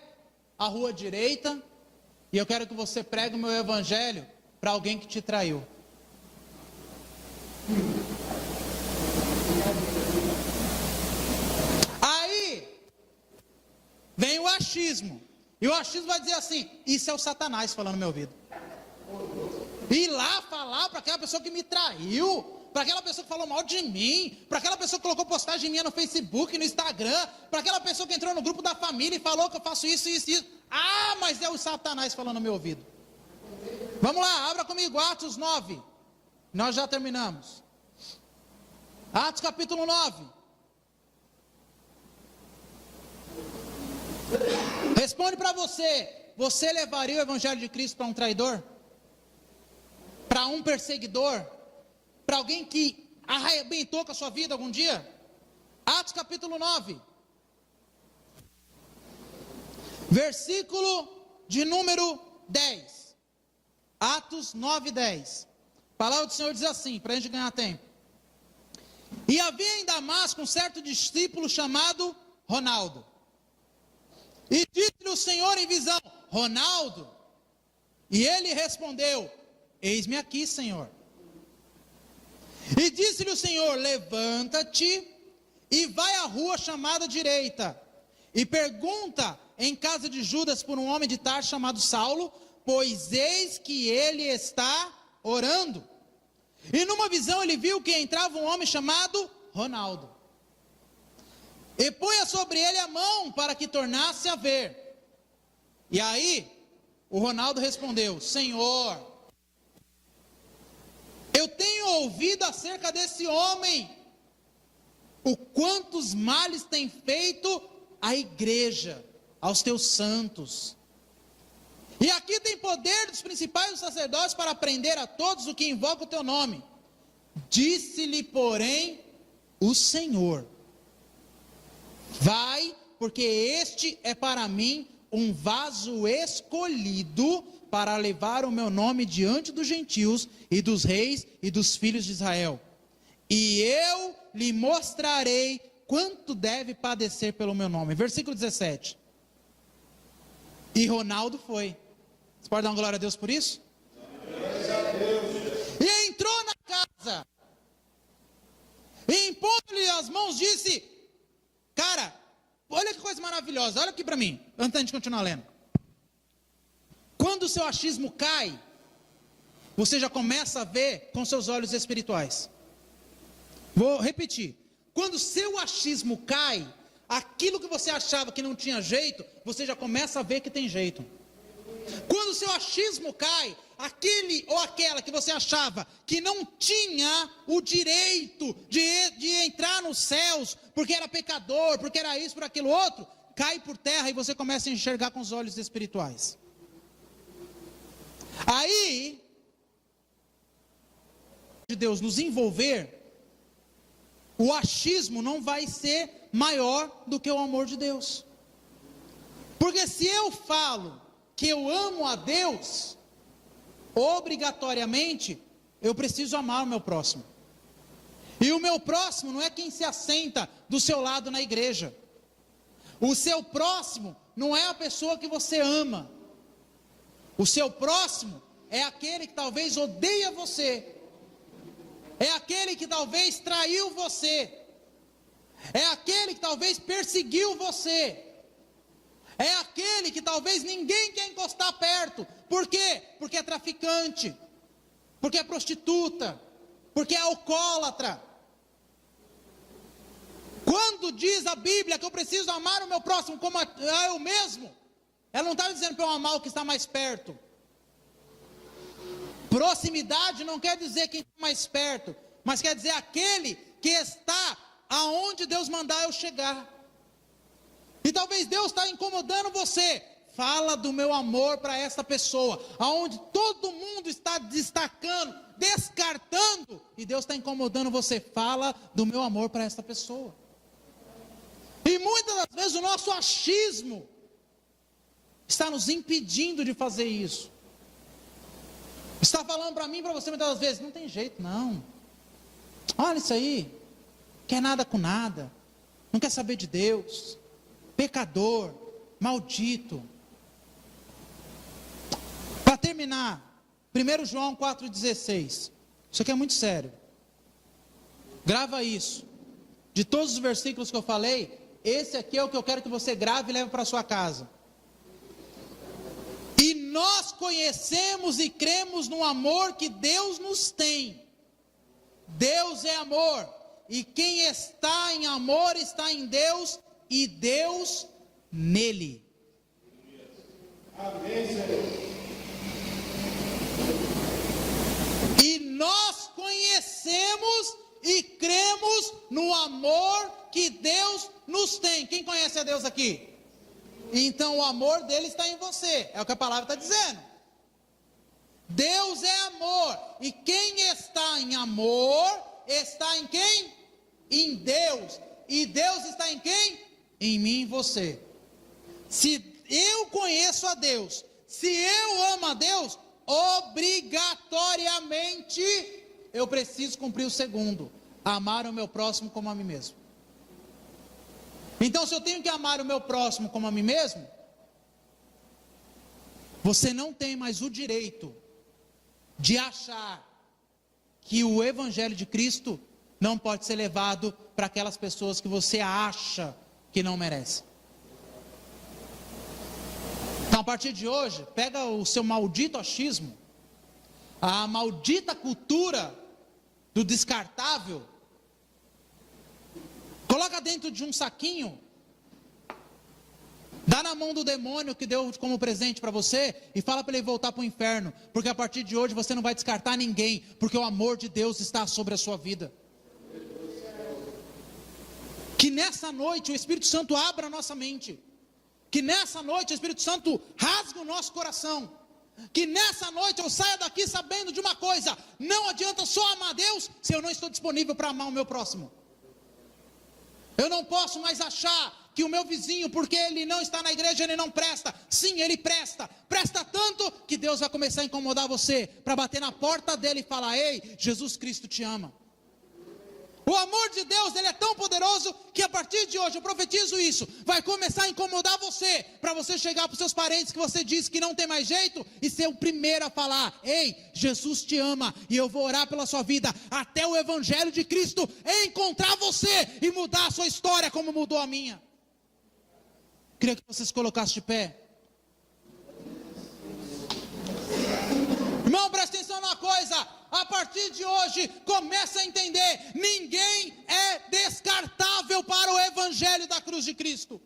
a rua direita, e eu quero que você pregue o meu evangelho para alguém que te traiu. Aí vem o achismo. E o achismo vai dizer assim: isso é o Satanás falando no meu ouvido. Ir lá falar para aquela pessoa que me traiu, para aquela pessoa que falou mal de mim, para aquela pessoa que colocou postagem minha no Facebook, no Instagram, para aquela pessoa que entrou no grupo da família e falou que eu faço isso, isso, isso. Ah, mas é o Satanás falando no meu ouvido. Vamos lá, abra comigo Atos 9. Nós já terminamos. Atos capítulo 9. Responde para você: você levaria o evangelho de Cristo para um traidor? Para um perseguidor? Para alguém que arrebentou com a sua vida algum dia? Atos capítulo 9. Versículo de número 10. Atos 9, 10. A palavra do Senhor diz assim, para a gente ganhar tempo: e havia em Damasco um certo discípulo chamado Ronaldo. E disse-lhe o Senhor em visão: Ronaldo. E ele respondeu: eis-me aqui, Senhor. E disse-lhe o Senhor: levanta-te e vai à rua chamada direita, e pergunta em casa de Judas por um homem de Tarso chamado Saulo, pois eis que ele está orando. E numa visão ele viu que entrava um homem chamado Ronaldo. E ponha sobre ele a mão para que tornasse a ver. E aí o Ronaldo respondeu: Senhor, eu tenho ouvido acerca desse homem, o quantos males tem feito à igreja, aos teus santos. E aqui tem poder dos principais dos sacerdotes para prender a todos o que invoca o teu nome. Disse-lhe, porém, o Senhor: vai, porque este é para mim um vaso escolhido para levar o meu nome diante dos gentios e dos reis e dos filhos de Israel. E eu lhe mostrarei quanto deve padecer pelo meu nome. Versículo 17. E Ronaldo foi. Você pode dar uma glória a Deus por isso? E entrou na casa, e impondo-lhe as mãos, disse: cara, olha que coisa maravilhosa, olha aqui para mim, antes de continuar lendo. Quando o seu achismo cai, você já começa a ver com seus olhos espirituais. Vou repetir: quando o seu achismo cai, aquilo que você achava que não tinha jeito, você já começa a ver que tem jeito. Quando o seu achismo cai, aquele ou aquela que você achava que não tinha o direito de entrar nos céus, porque era pecador, porque era isso, por aquilo outro, cai por terra e você começa a enxergar com os olhos espirituais. Aí, de Deus nos envolver, o achismo não vai ser maior do que o amor de Deus. Porque se eu falo que eu amo a Deus, obrigatoriamente eu preciso amar o meu próximo. E o meu próximo não é quem se assenta do seu lado na igreja. O seu próximo não é a pessoa que você ama. O seu próximo é aquele que talvez odeia você. É aquele que talvez traiu você. É aquele que talvez perseguiu você. É aquele que talvez ninguém quer encostar perto. Por quê? Porque é traficante. porque é prostituta, porque é alcoólatra. Quando diz a Bíblia que eu preciso amar o meu próximo como a eu mesmo, ela não está dizendo para eu amar o que está mais perto. Proximidade não quer dizer quem está mais perto, mas quer dizer aquele que está aonde Deus mandar eu chegar. E talvez Deus está incomodando você. Fala do meu amor para essa pessoa, aonde todo mundo está destacando, descartando, e Deus está incomodando você. Fala do meu amor para essa pessoa. E muitas das vezes o nosso achismo está nos impedindo de fazer isso. Está falando para mim e para você muitas das vezes, não tem jeito não. Olha isso aí, quer nada com nada, não quer saber de Deus, pecador, maldito. Para terminar, 1 João 4,16, isso aqui é muito sério, grava isso, de todos os versículos que eu falei, esse aqui é o que eu quero que você grave e leve para sua casa. E nós conhecemos e cremos no amor que Deus nos tem. Deus é amor, e quem está em amor está em Deus, e Deus nele. Amém, Senhor. E nós conhecemos e cremos no amor que Deus nos tem. Quem conhece a Deus aqui? Então o amor dele está em você, é o que a palavra está dizendo. Deus é amor, e quem está em amor, está em quem? Em Deus, e Deus está em quem? Em mim e você. Se eu conheço a Deus, se eu amo a Deus, obrigatoriamente eu preciso cumprir o segundo: amar o meu próximo como a mim mesmo. Então, se eu tenho que amar o meu próximo como a mim mesmo, você não tem mais o direito de achar que o Evangelho de Cristo não pode ser levado para aquelas pessoas que você acha que não merecem. Então, a partir de hoje, pega o seu maldito achismo, a maldita cultura do descartável, coloca dentro de um saquinho, dá na mão do demônio que deu como presente para você, e fala para ele voltar para o inferno, porque a partir de hoje você não vai descartar ninguém, porque o amor de Deus está sobre a sua vida. Que nessa noite o Espírito Santo abra a nossa mente, que nessa noite o Espírito Santo rasgue o nosso coração, que nessa noite eu saia daqui sabendo de uma coisa: não adianta só amar a Deus se eu não estou disponível para amar o meu próximo. Eu não posso mais achar que o meu vizinho, porque ele não está na igreja, ele não presta. Sim, ele presta. Presta tanto que Deus vai começar a incomodar você, para bater na porta dele e falar: ei, Jesus Cristo te ama. O amor de Deus, ele é tão poderoso, que a partir de hoje, eu profetizo isso, vai começar a incomodar você, para você chegar para os seus parentes que você disse que não tem mais jeito, e ser o primeiro a falar: ei, Jesus te ama, e eu vou orar pela sua vida, até o Evangelho de Cristo encontrar você, e mudar a sua história como mudou a minha. Queria que você se colocasse de pé. Irmão, presta atenção numa coisa: a partir de hoje, começa a entender, ninguém é descartável para o Evangelho da cruz de Cristo.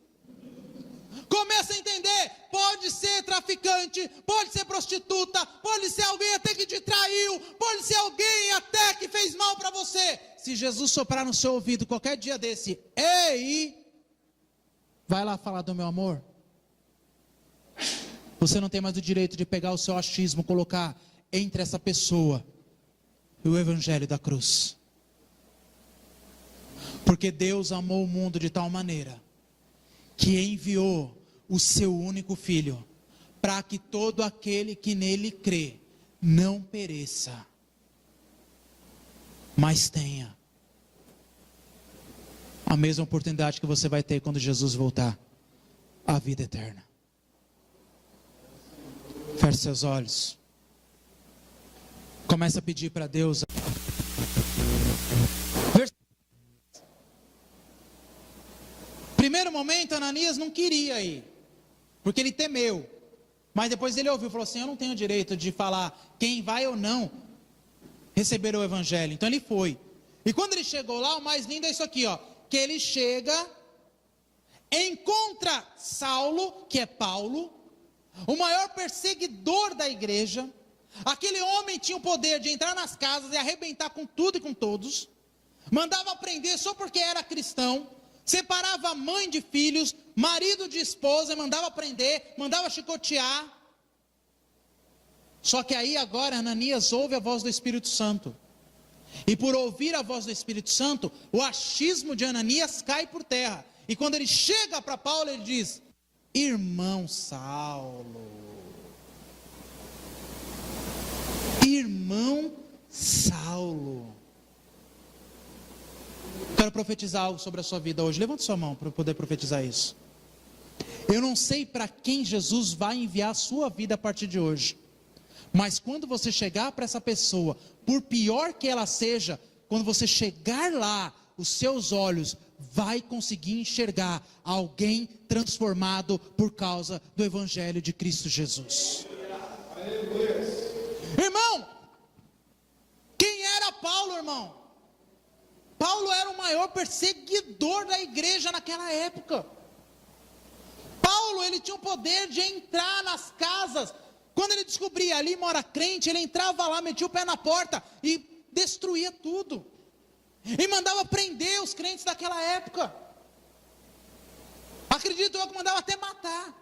Começa a entender, pode ser traficante, pode ser prostituta, pode ser alguém até que te traiu, pode ser alguém até que fez mal para você. Se Jesus soprar no seu ouvido qualquer dia desse: ei, vai lá falar do meu amor, você não tem mais o direito de pegar o seu achismo, colocar entre essa pessoa e o Evangelho da cruz. Porque Deus amou o mundo de tal maneira que enviou o seu único Filho, para que todo aquele que nele crê não pereça, mas tenha a mesma oportunidade que você vai ter quando Jesus voltar, a vida eterna. Feche seus olhos. Começa a pedir para Deus. Primeiro momento, Ananias não queria ir, porque ele temeu. Mas depois ele ouviu e falou assim: eu não tenho direito de falar quem vai ou não receber o evangelho. Então ele foi. E quando ele chegou lá, o mais lindo é isso aqui, ó, que ele chega, encontra Saulo, que é Paulo, o maior perseguidor da igreja. Aquele homem tinha o poder de entrar nas casas e arrebentar com tudo e com todos, mandava prender só porque era cristão, separava mãe de filhos, marido de esposa, mandava prender, mandava chicotear. Só que aí agora Ananias ouve a voz do Espírito Santo, e por ouvir a voz do Espírito Santo, o achismo de Ananias cai por terra, e quando ele chega para Paulo, ele diz: irmão Saulo, irmão Saulo. Quero profetizar algo sobre a sua vida hoje. Levante sua mão para eu poder profetizar isso. Eu não sei para quem Jesus vai enviar a sua vida a partir de hoje, mas quando você chegar para essa pessoa, por pior que ela seja, quando você chegar lá, os seus olhos vai conseguir enxergar alguém transformado por causa do Evangelho de Cristo Jesus. Irmão, quem era Paulo, irmão? Paulo era o maior perseguidor da igreja naquela época. Paulo, ele tinha o poder de entrar nas casas. Quando ele descobria ali mora crente, ele entrava lá, metia o pé na porta e destruía tudo. E mandava prender os crentes daquela época. Acredito eu que mandava até matar.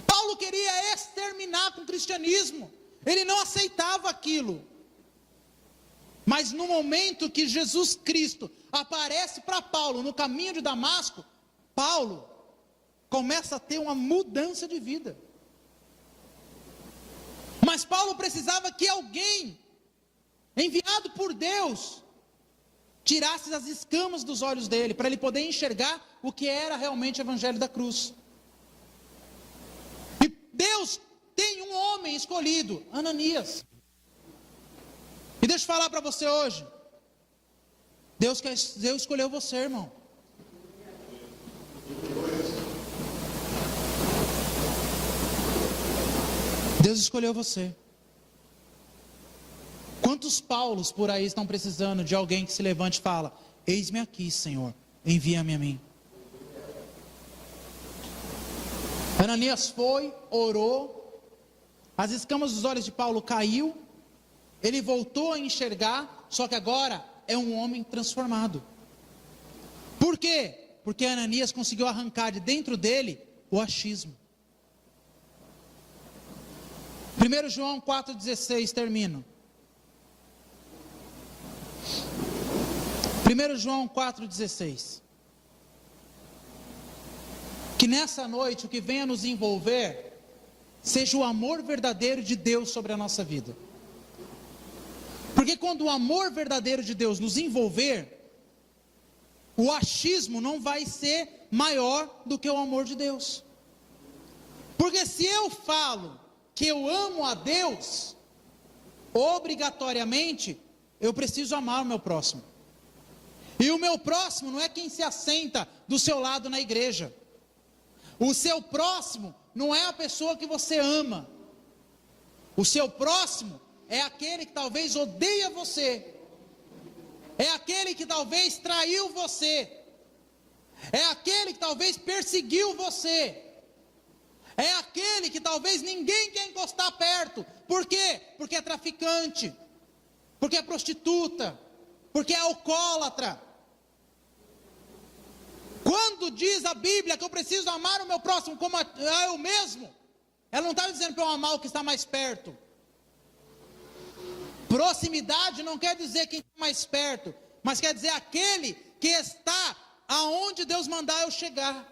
Paulo queria exterminar com o cristianismo. Ele não aceitava aquilo. Mas no momento que Jesus Cristo aparece para Paulo no caminho de Damasco, Paulo começa a ter uma mudança de vida. Mas Paulo precisava que alguém, enviado por Deus, tirasse as escamas dos olhos dele, para ele poder enxergar o que era realmente o evangelho da cruz. E Deus tem um homem escolhido, Ananias. E deixa eu falar para você hoje, Deus escolheu você, irmão. Deus escolheu você. Quantos Paulos por aí estão precisando de alguém que se levante e fala: eis-me aqui, Senhor, envia-me a mim. Ananias foi, orou, as escamas dos olhos de Paulo caiu, ele voltou a enxergar, só que agora é um homem transformado. Por quê? Porque Ananias conseguiu arrancar de dentro dele o achismo. 1 João 4,16, termino. 1 João 4,16. Que nessa noite o que venha nos envolver seja o amor verdadeiro de Deus sobre a nossa vida. Porque quando o amor verdadeiro de Deus nos envolver, o achismo não vai ser maior do que o amor de Deus. Porque se eu falo que eu amo a Deus, obrigatoriamente eu preciso amar o meu próximo. E o meu próximo não é quem se assenta do seu lado na igreja. O seu próximo não é a pessoa que você ama. O seu próximo é aquele que talvez odeia você. É aquele que talvez traiu você. É aquele que talvez perseguiu você. É aquele que talvez ninguém quer encostar perto. Por quê? Porque é traficante, porque é prostituta, porque é alcoólatra. Quando diz a Bíblia que eu preciso amar o meu próximo como a eu mesmo, ela não está dizendo para eu amar o que está mais perto. Proximidade não quer dizer quem está mais perto, mas quer dizer aquele que está aonde Deus mandar eu chegar.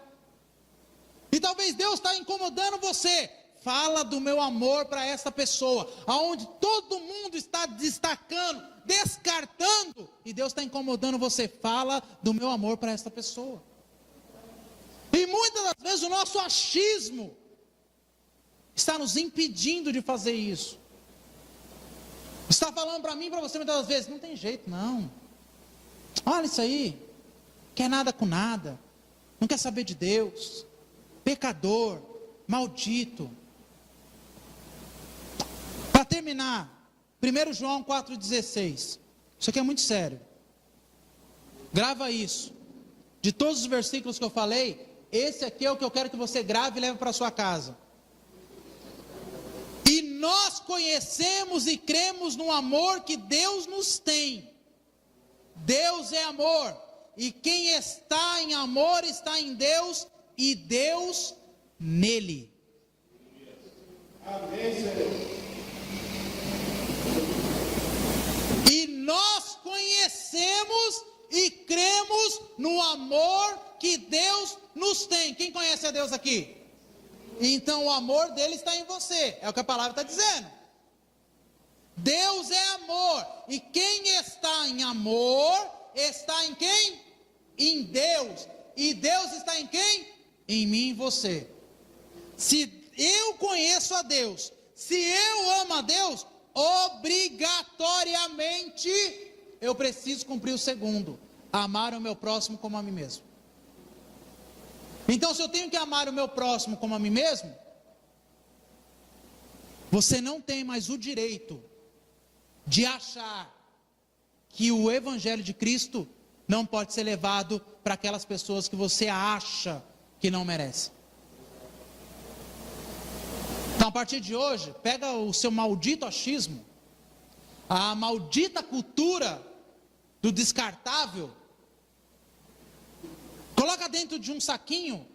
E talvez Deus está incomodando você. Fala do meu amor para essa pessoa, aonde todo mundo está destacando, descartando, e Deus está incomodando você. Fala do meu amor para essa pessoa. E muitas das vezes o nosso achismo está nos impedindo de fazer isso. Está falando para mim e para você muitas das vezes: não tem jeito não, olha isso aí, quer nada com nada, não quer saber de Deus, pecador, maldito. Para terminar, 1 João 4,16. Isso aqui é muito sério. Grava isso. De todos os versículos que eu falei, esse aqui é o que eu quero que você grave e leve para sua casa. E nós conhecemos e cremos no amor que Deus nos tem. Deus é amor. E quem está em amor está em Deus e Deus nele. Amém, Senhor. E nós conhecemos e cremos no amor que Deus nos tem. Quem conhece a Deus aqui? Então o amor dele está em você. É o que a palavra está dizendo. Deus é amor. E quem está em amor, está em quem? Em Deus. E Deus está em quem? Em mim e em você. Se eu conheço a Deus, se eu amo a Deus, obrigatoriamente eu preciso cumprir o segundo: amar o meu próximo como a mim mesmo. Então, se eu tenho que amar o meu próximo como a mim mesmo, você não tem mais o direito de achar que o Evangelho de Cristo não pode ser levado para aquelas pessoas que você acha que não merecem. Então, a partir de hoje, pega o seu maldito achismo, a maldita cultura do descartável, coloca dentro de um saquinho,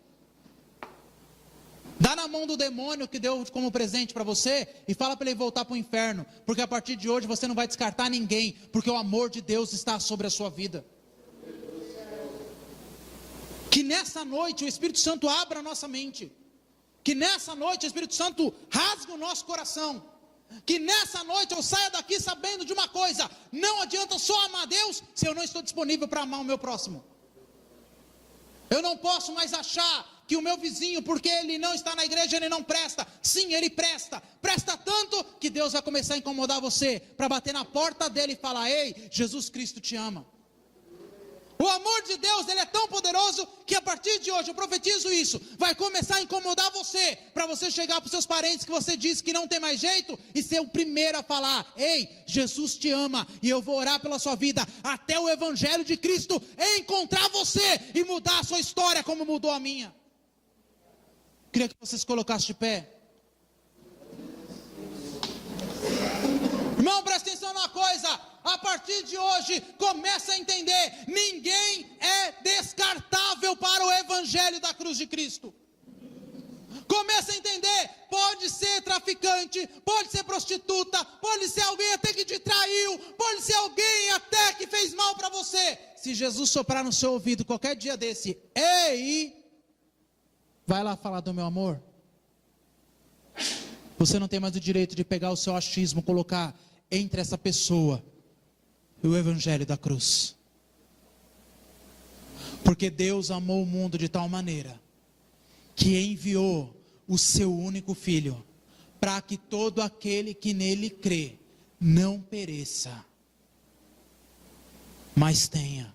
dá na mão do demônio que deu como presente para você e fala para ele voltar para o inferno, porque a partir de hoje você não vai descartar ninguém, porque o amor de Deus está sobre a sua vida. Que nessa noite o Espírito Santo abra a nossa mente, que nessa noite o Espírito Santo rasgue o nosso coração, que nessa noite eu saia daqui sabendo de uma coisa: não adianta só amar a Deus se eu não estou disponível para amar o meu próximo. Eu não posso mais achar que o meu vizinho, porque ele não está na igreja, ele não presta. Sim, ele presta. Presta tanto que Deus vai começar a incomodar você, para bater na porta dele e falar: ei, Jesus Cristo te ama. O amor de Deus, ele é tão poderoso que a partir de hoje, eu profetizo isso, vai começar a incomodar você, para você chegar para os seus parentes que você disse que não tem mais jeito, e ser o primeiro a falar: ei, Jesus te ama, e eu vou orar pela sua vida, até o Evangelho de Cristo encontrar você, e mudar a sua história como mudou a minha. Queria que você se colocasse de pé. Irmão, presta atenção numa coisa: a partir de hoje, começa a entender, ninguém é descartável para o Evangelho da cruz de Cristo. Começa a entender, pode ser traficante, pode ser prostituta, pode ser alguém até que te traiu, pode ser alguém até que fez mal para você. Se Jesus soprar no seu ouvido qualquer dia desse: ei, vai lá falar do meu amor, você não tem mais o direito de pegar o seu achismo, colocar entre essa pessoa e o Evangelho da cruz. Porque Deus amou o mundo de tal maneira que enviou o seu único Filho, para que todo aquele que nele crê não pereça, mas tenha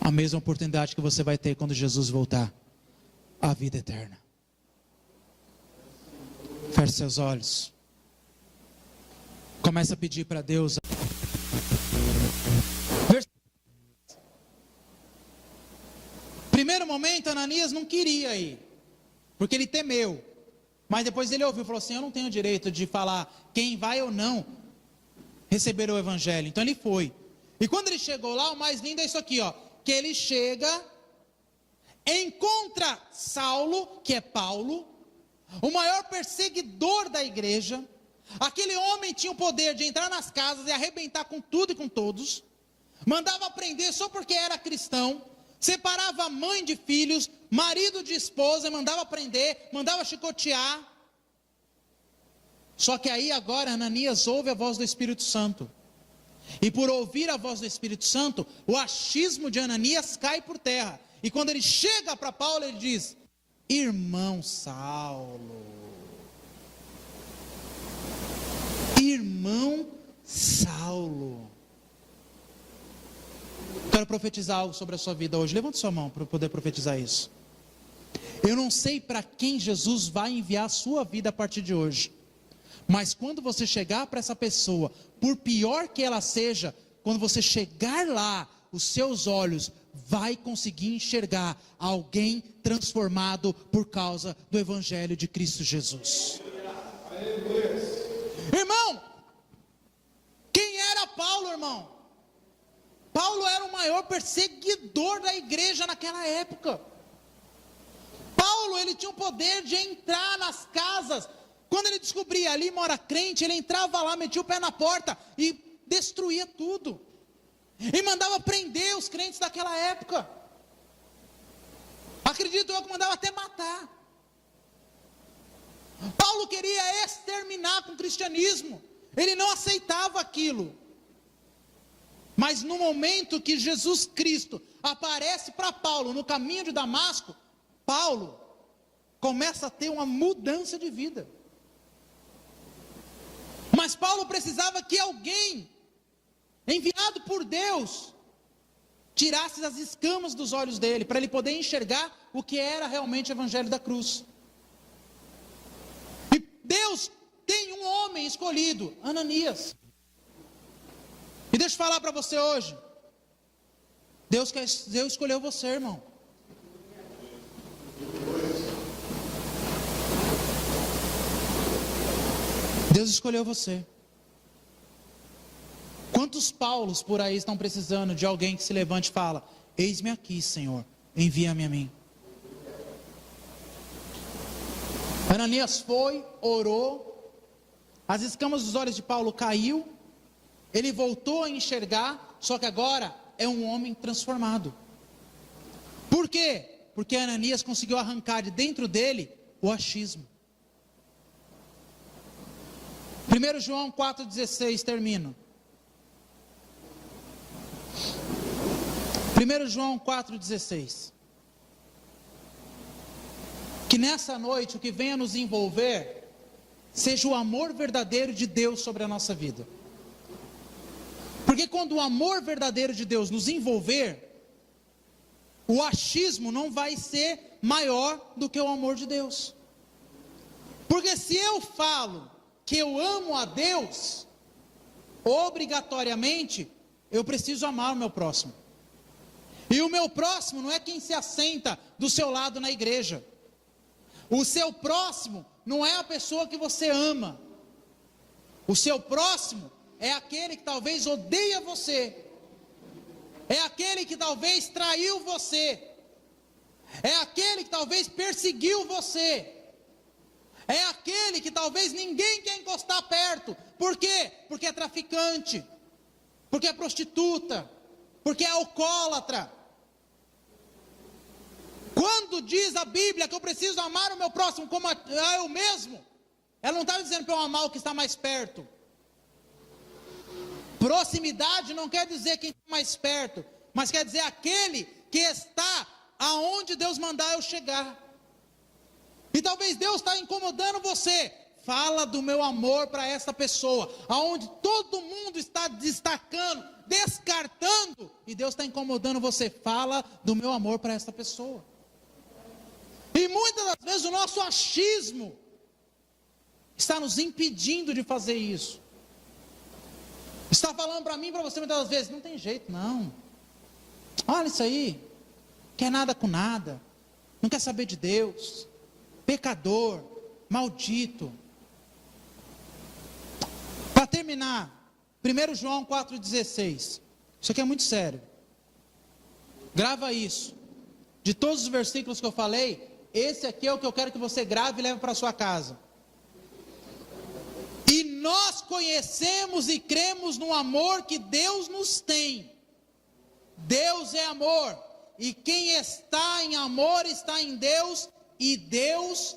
a mesma oportunidade que você vai ter quando Jesus voltar, a vida eterna. Feche seus olhos. Começa a pedir para Deus. Primeiro momento, Ananias não queria ir, porque ele temeu. Mas depois ele ouviu e falou assim: eu não tenho direito de falar quem vai ou não receber o Evangelho. Então ele foi. E quando ele chegou lá, o mais lindo é isso aqui, ó, que ele chega, encontra Saulo, que é Paulo, o maior perseguidor da igreja. Aquele homem tinha o poder de entrar nas casas e arrebentar com tudo e com todos. Mandava prender só porque era cristão. Separava mãe de filhos, marido de esposa, mandava prender, mandava chicotear. Só que aí agora Ananias ouve a voz do Espírito Santo. E por ouvir a voz do Espírito Santo, o achismo de Ananias cai por terra. E quando ele chega para Paulo, ele diz: irmão Saulo. Irmão Saulo. Quero profetizar algo sobre a sua vida hoje. Levante sua mão para eu poder profetizar isso. Eu não sei para quem Jesus vai enviar a sua vida a partir de hoje, Mas quando você chegar para essa pessoa, por pior que ela seja, quando você chegar lá, os seus olhos vai conseguir enxergar alguém transformado por causa do Evangelho de Cristo Jesus. Irmão, quem era Paulo, irmão? Paulo era o maior perseguidor da igreja naquela época. Paulo, ele tinha o poder de entrar nas casas. Quando ele descobria ali mora crente, ele entrava lá, metia o pé na porta e destruía tudo. E mandava prender os crentes daquela época. Acredito eu que mandava até matar. Paulo queria exterminar com o cristianismo. Ele não aceitava aquilo. Mas no momento que Jesus Cristo aparece para Paulo no caminho de Damasco, Paulo começa a ter uma mudança de vida. Mas Paulo precisava que alguém, enviado por Deus, tirasse as escamas dos olhos dele, para ele poder enxergar o que era realmente o Evangelho da cruz. E Deus tem um homem escolhido, Ananias. E deixa eu falar para você hoje, Deus escolheu você, irmão. Deus escolheu você. Quantos Paulos por aí estão precisando de alguém que se levante e fala: eis-me aqui, Senhor, envia-me a mim. Ananias foi, orou, as escamas dos olhos de Paulo caiu, ele voltou a enxergar, só que agora é um homem transformado. Por quê? Porque Ananias conseguiu arrancar de dentro dele o achismo. 1 João 4,16, termino. 1 João 4,16. Que nessa noite o que venha nos envolver seja o amor verdadeiro de Deus sobre a nossa vida. Porque quando o amor verdadeiro de Deus nos envolver, o achismo não vai ser maior do que o amor de Deus. Porque se eu falo que eu amo a Deus, obrigatoriamente, eu preciso amar o meu próximo. E o meu próximo não é quem se assenta do seu lado na igreja. O seu próximo não é a pessoa que você ama. O seu próximo é aquele que talvez odeia você. É aquele que talvez traiu você. É aquele que talvez perseguiu você. É aquele que talvez ninguém quer encostar perto. Por quê? Porque é traficante. Porque é prostituta. Porque é alcoólatra. Quando diz a Bíblia que eu preciso amar o meu próximo como a eu mesmo, ela não está dizendo para eu amar o que está mais perto. Proximidade não quer dizer quem está mais perto, mas quer dizer aquele que está aonde Deus mandar eu chegar. E talvez Deus está incomodando você. Fala do meu amor para essa pessoa, aonde todo mundo está destacando, descartando, e Deus está incomodando você. Fala do meu amor para essa pessoa. E muitas das vezes o nosso achismo está nos impedindo de fazer isso. Está falando para mim e para você muitas das vezes: não tem jeito não, olha isso aí, quer nada com nada, não quer saber de Deus, pecador, maldito. Para terminar, 1 João 4,16, isso aqui é muito sério, grava isso. De todos os versículos que eu falei, esse aqui é o que eu quero que você grave e leve para sua casa. E nós conhecemos e cremos no amor que Deus nos tem. Deus é amor, e quem está em amor está em Deus, e Deus